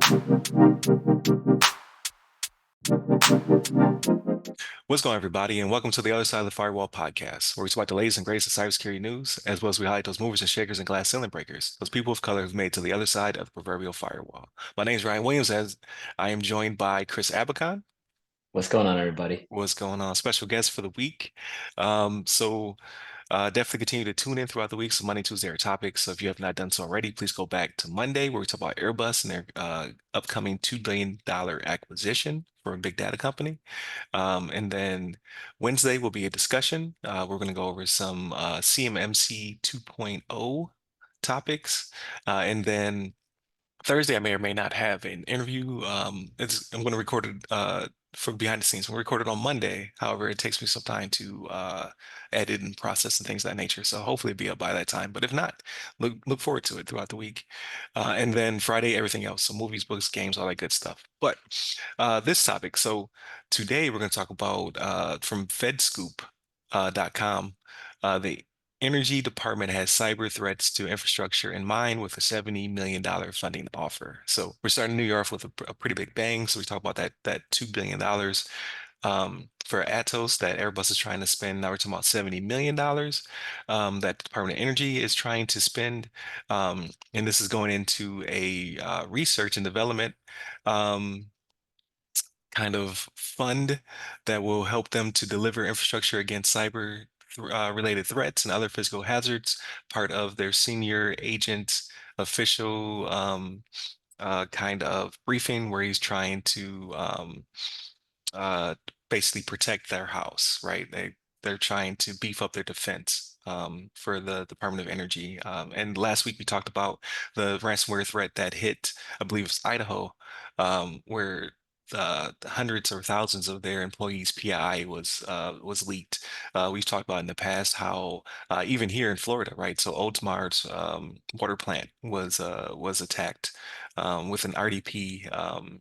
What's going on, everybody, and welcome to the Other Side of the Firewall podcast, where we talk about the latest and greatest of cybersecurity news, as well as we highlight those movers and shakers and glass ceiling breakers, those people of color who've made it to the other side of the proverbial firewall. My name is Ryan Williams, as I am joined by Chris Abakan. What's going on, everybody? What's going on? Special guest for the week. So definitely continue to tune in throughout the week. So Monday, Tuesday are topics. So if you have not done so already, please go back to Monday where we talk about Airbus and their upcoming $2 billion acquisition for a big data company. And then Wednesday will be a discussion. We're going to go over some CMMC 2.0 topics. And then Thursday, I may or may not have an interview. I'm going to record it for behind the scenes. We'll record it on Monday. However, it takes me some time to edit and process and things of that nature. So hopefully it'll be up by that time. But if not, look forward to it throughout the week. And then Friday, everything else. So movies, books, games, all that good stuff. But this topic. So today we're going to talk about from fedscoop.com, the Energy Department has cyber threats to infrastructure in mind with a $70 million funding offer. So we're starting New Year off with a pretty big bang. So we talk about that $2 billion for Atos that Airbus is trying to spend. Now we're talking about $70 million that the Department of Energy is trying to spend. And this is going into a research and development um, kind of fund that will help them to deliver infrastructure against cyber related threats and other physical hazards, part of their senior agent official kind of briefing where he's trying to uh, basically protect their house, right? They're trying to beef up their defense. For the Department of Energy. And last week we talked about the ransomware threat that hit, I believe it's Idaho, where the hundreds or thousands of their employees' PII was leaked. We've talked about in the past how even here in Florida, right? So Oldsmar's water plant was attacked with an RDP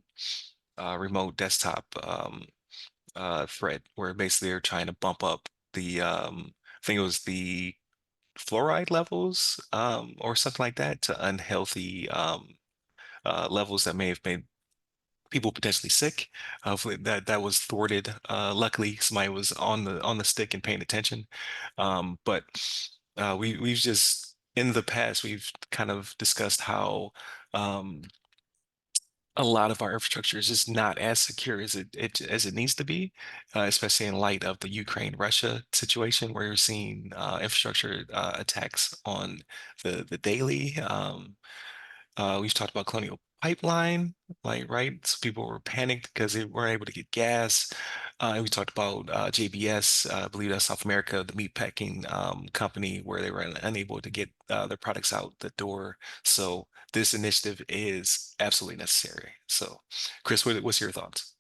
remote desktop threat, where basically they're trying to bump up I think it was the fluoride levels or something like that to unhealthy levels that may have made people potentially sick. Hopefully that was thwarted. Luckily, somebody was on the stick and paying attention. But we've just in the past we've kind of discussed how um, a lot of our infrastructure is just not as secure as it needs to be, especially in light of the Ukraine-Russia situation, where you're seeing infrastructure attacks on the daily. We've talked about Colonial Pipeline, like, right? So people were panicked because they weren't able to get gas. And we talked about JBS, I believe that's South America, the meat packing company, where they were unable to get their products out the door. So this initiative is absolutely necessary. So, Chris, what's your thoughts?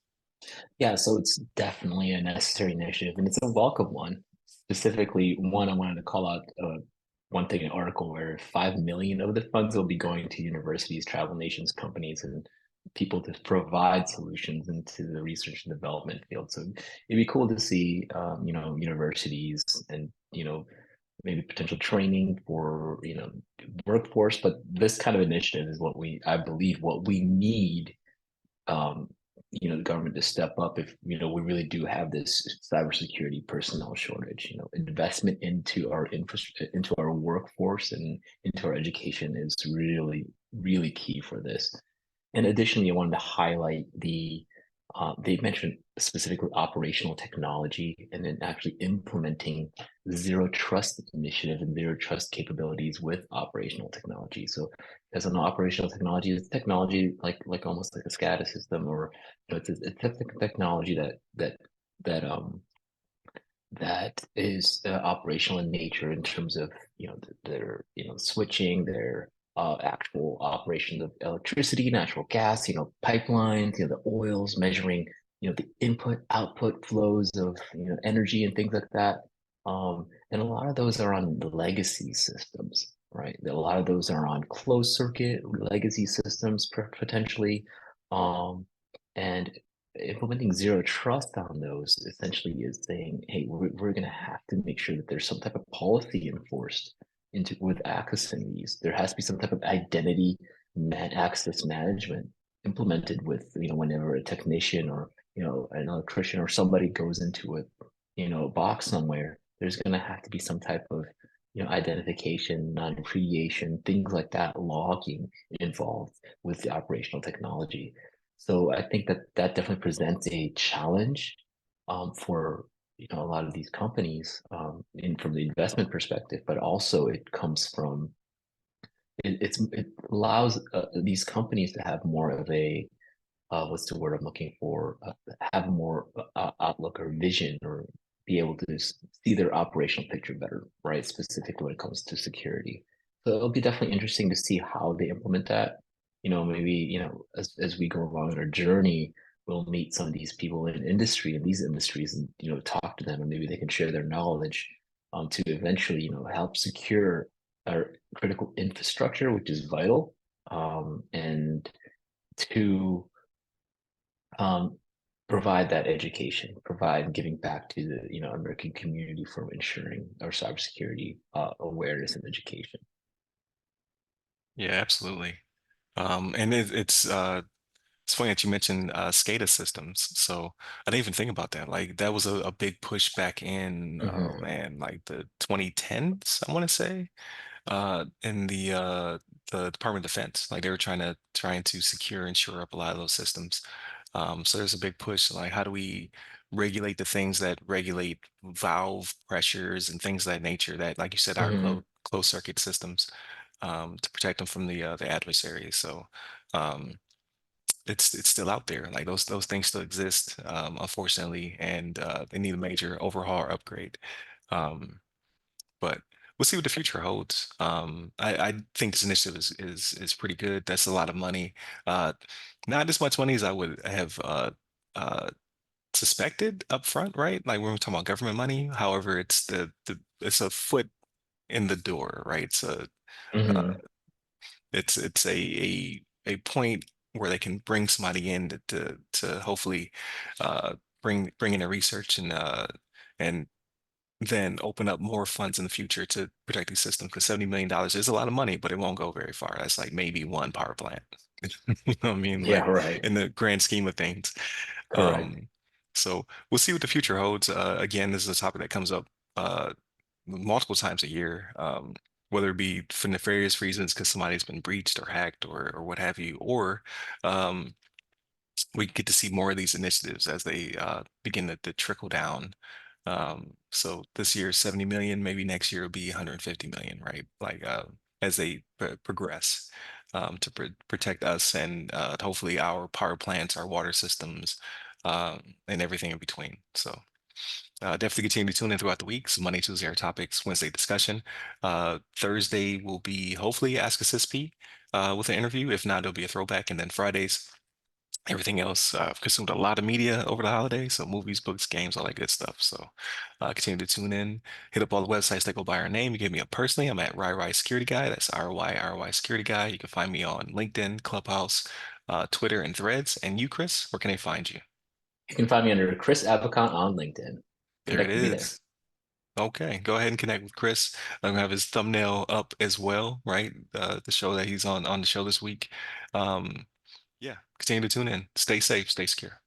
Yeah, so it's definitely a necessary initiative, and it's a welcome one. Specifically, one I wanted to call out one thing, an article where 5 million of the funds will be going to universities, travel nations, companies, and people to provide solutions into the research and development field. So it'd be cool to see, universities and maybe potential training for workforce. But this kind of initiative is I believe, what we need um, the government to step up if we really do have this cybersecurity personnel shortage. Investment into our infrastructure, into our workforce, and into our education is really, really key for this. And additionally, I wanted to highlight they mentioned specifically operational technology and then actually implementing zero trust initiative and zero trust capabilities with operational technology. So as an operational technology, it's technology like almost like a SCADA system, or it's a technology that is operational in nature in terms of their switching, their actual operations of electricity, natural gas, pipelines, the oils, measuring the input output flows of energy and things like that. And a lot of those are on legacy systems, right? A lot of those are on closed circuit legacy systems potentially. Um, and implementing zero trust on those essentially is saying, hey, we're going to have to make sure that there's some type of policy enforced into with accessing these. There has to be some type of identity access management implemented with, whenever a technician or, an electrician or somebody goes into a, a box somewhere, there's going to have to be some type of, identification, non-repudiation, things like that, logging involved with the operational technology. So I think that that definitely presents a challenge for a lot of these companies in from the investment perspective, but also it comes from it allows these companies to have more of a what's the word I'm looking for? Have more outlook or vision, or be able to see their operational picture better, right? Specifically when it comes to security. So it'll be definitely interesting to see how they implement that. Maybe, as we go along in our journey, we'll meet some of these people in industry in these industries and, talk to them, and maybe they can share their knowledge to eventually, help secure our critical infrastructure, which is vital. And to um, provide that education, provide giving back to the American community for ensuring our cybersecurity awareness and education. Yeah, absolutely. And it's funny that you mentioned SCADA systems. So I didn't even think about that. Like that was a big push back in, oh Hmm. man, like the 2010s, I want to say, in the Department of Defense. Like they were trying to secure and shore up a lot of those systems. So there's a big push. Like how do we regulate the things that regulate valve pressures and things of that nature that, like you said, are Hmm. closed circuit systems to protect them from the adversary. So. Um, it's still out there. Like those things still exist, unfortunately, and they need a major overhaul or upgrade. Um, but we'll see what the future holds. I think this initiative is pretty good. That's a lot of money. Uh, Not as much money as I would have uh, suspected up front, right? Like when we're talking about government money. However, it's a foot in the door, right? Uh, Hmm. it's a point where they can bring somebody in to hopefully bring in their research and then open up more funds in the future to protect these systems. Because $70 million is a lot of money, but it won't go very far. That's like maybe one power plant. You know what I mean? Yeah, Like right. in the grand scheme of things. Correct. Um, so we'll see what the future holds. Again, this is a topic that comes up uh, multiple times a year, whether it be for nefarious reasons because somebody's been breached or hacked or what have you, or um, we get to see more of these initiatives as they begin to trickle down. So this year, 70 million, maybe next year will be 150 million, right? Like as they progress to protect us and hopefully our power plants, our water systems, and everything in between. So definitely continue to tune in throughout the week. So Monday, Tuesday are topics, Wednesday discussion. Thursday will be hopefully Ask a CISP with an interview. If not, it'll be a throwback. And then Fridays, everything else. I've consumed a lot of media over the holidays, so movies, books, games, all that good stuff. So continue to tune in. Hit up all the websites that go by our name. You get me up personally. I'm at RyRy Security Guy. That's RY Security Guy. You can find me on LinkedIn, Clubhouse, Twitter, and Threads. And you, Chris, where can they find you? You can find me under Chris Avocon on LinkedIn. There it Connect with me there. is. Okay, go ahead and connect with Chris. I'm gonna have his thumbnail up as well, right? The show that he's on the show this week. Um, yeah, continue to tune in. Stay safe, stay secure.